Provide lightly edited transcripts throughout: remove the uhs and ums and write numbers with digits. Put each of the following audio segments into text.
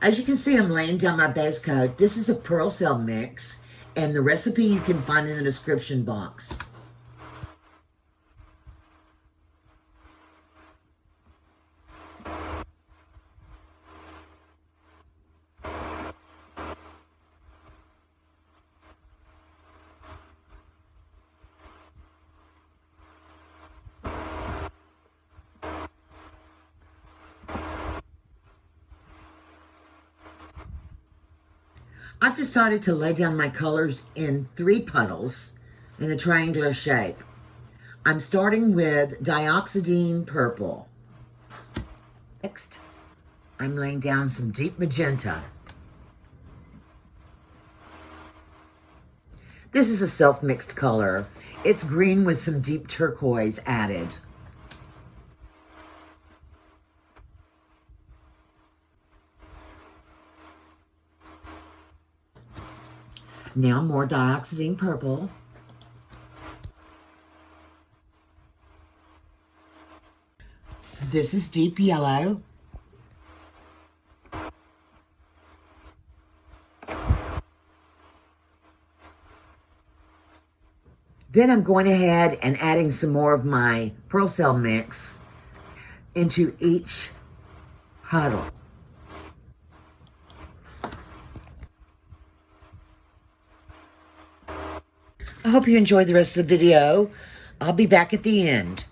As you can see, I'm laying down my base coat. This is a pearl cell mix, and the recipe you can find in the description box. I've decided to lay down my colors in 3 puddles in a triangular shape. I'm starting with dioxazine purple. Next, I'm laying down some deep magenta. This is a self-mixed color. It's green with some deep turquoise added. Now more dioxazine purple. This is deep yellow. Then I'm going ahead and adding some more of my pearl cell mix into each puddle. I hope you enjoyed the rest of the video. I'll be back at the end.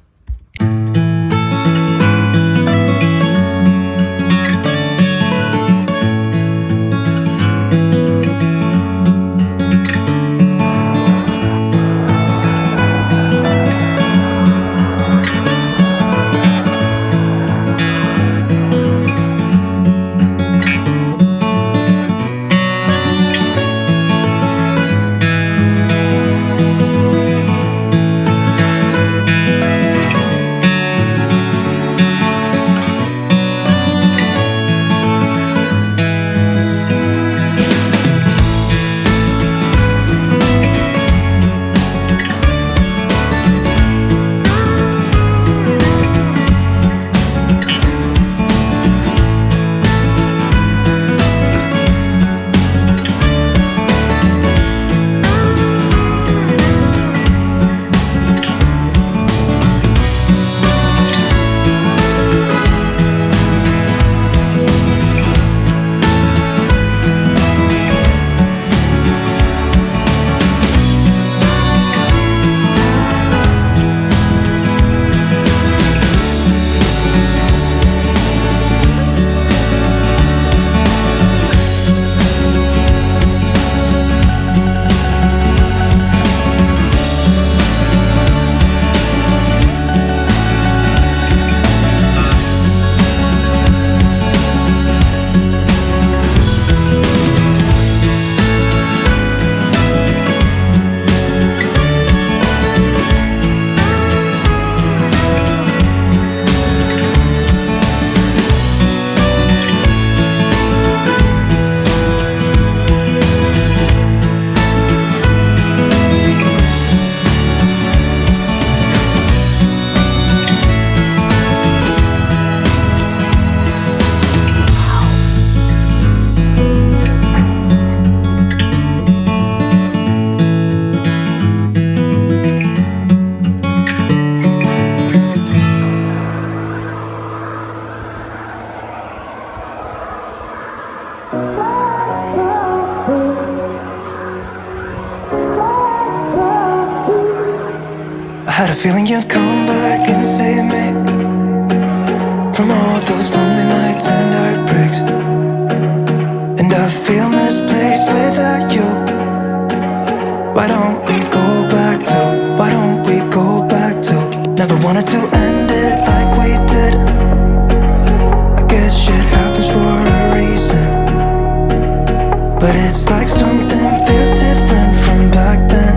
I had a feeling you'd come back and save me from all those lonely nights and heartbreaks. And I feel misplaced without you. Why don't we go back to, why don't we go back to? Never wanted to end it like we did. I guess shit happens for a reason, but it's like something feels different from back then.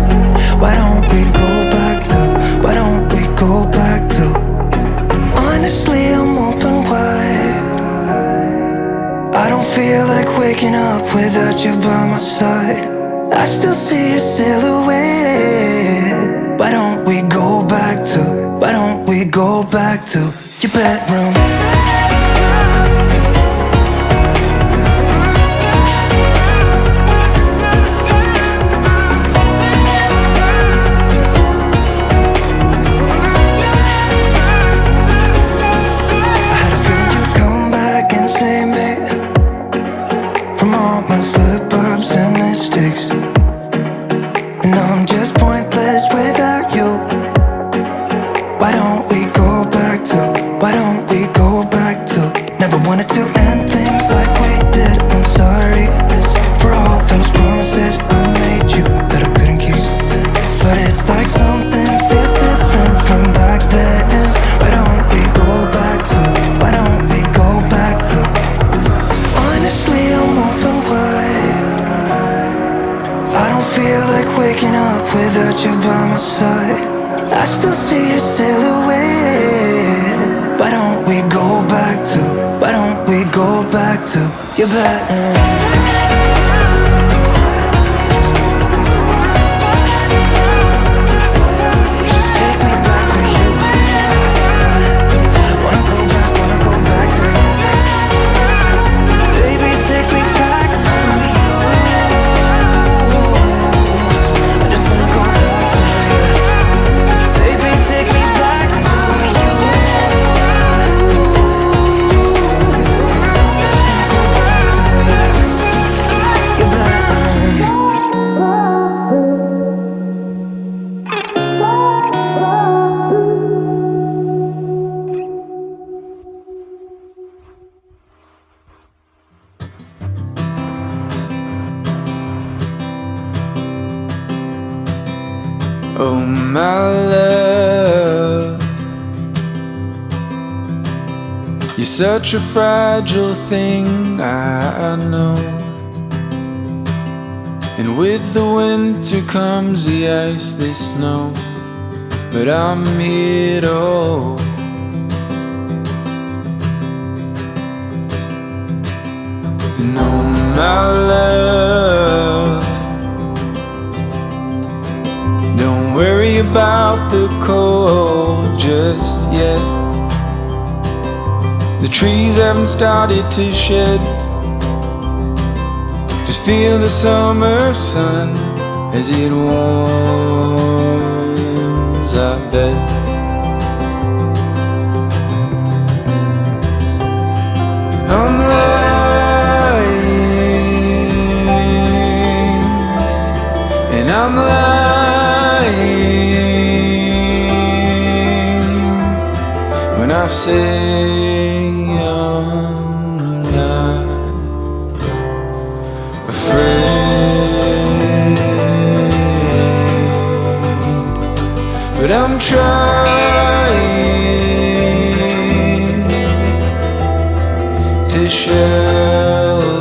Why don't we go back to, why don't we go back to? Honestly, I'm open wide. I don't feel like waking up without you by my side. I still see your silhouette. Why don't we go back to, why don't we go back to your bedroom? hiccups and mistakes, and I'm just pointless without you. Why don't we go back to, why don't we go back to, never wanted to end things like we did. I'm sorry for all those promises I made you that I couldn't keep, but it's like something feels different from back then. Why don't we go back to, why don't we go back to, honestly I'm open wide. I don't feel like waking up without you by my side. I still see your silhouette. Why don't we go back to, why don't we go back to your better? Oh my love, you're such a fragile thing, I know. And with the winter comes the ice, the snow, but I'm here to hold. And oh my love, don't worry about the cold just yet. The trees haven't started to shed. Just feel the summer sun as it warms our bed. I'm lying, and I'm lying when I say I'm not afraid, but I'm trying to shelter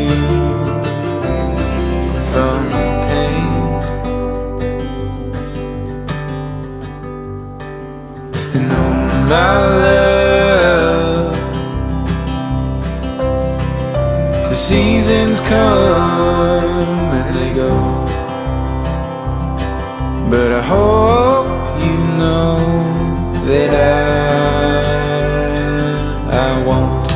you from pain. And oh my love, the seasons come and they go, but I hope you know that I won't.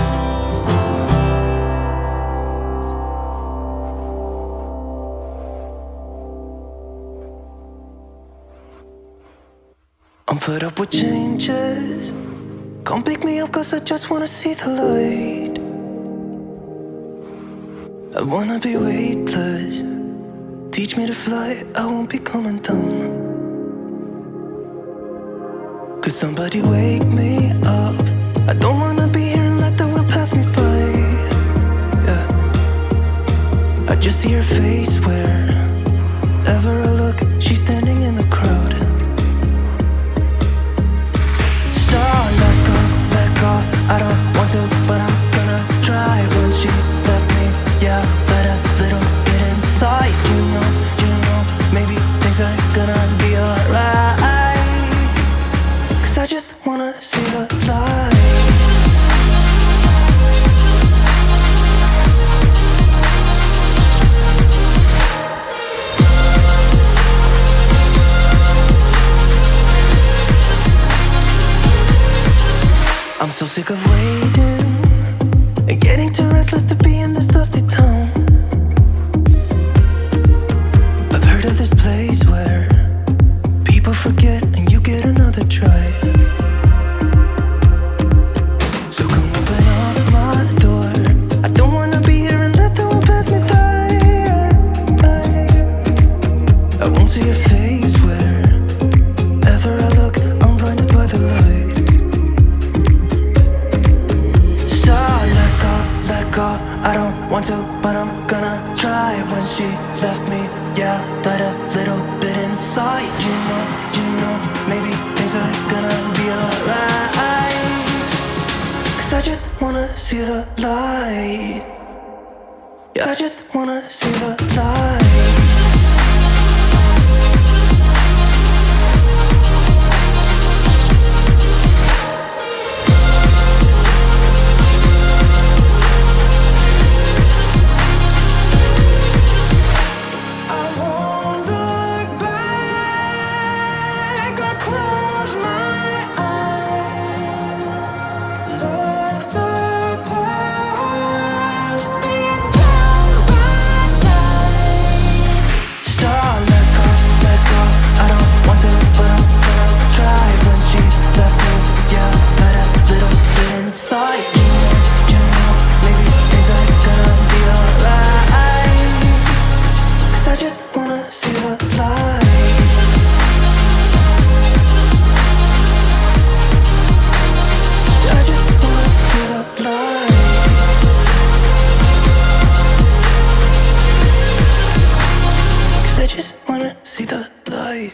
I'm fed up with changes. Come pick me up cause I just wanna see the light. I wanna be weightless. Teach me to fly, I won't be coming down. Could somebody wake me up? I don't wanna be here and let the world pass me by. Yeah. I just see her face wherever I look. She's standing in the crowd. So let go, I don't want to, but I'm gonna try. When she left me, yeah, let a little bit inside. You know, maybe things are gonna be alright, cause I just wanna see the light. I'm so sick of waiting and getting too restless to be in this dusty town. I've heard of this place where people forget and you get another try. So come open up my door. I don't wanna be here and let the world gonna try when she left me. Yeah, died a little bit inside. You know, maybe things are gonna be alright. 'Cause I just wanna see the light. Yeah, I just wanna see the light. See the light.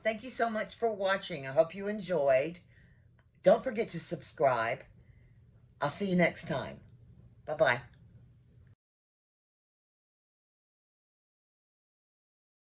Thank you so much for watching. I hope you enjoyed. Don't forget to subscribe. I'll see you next time. Bye-bye.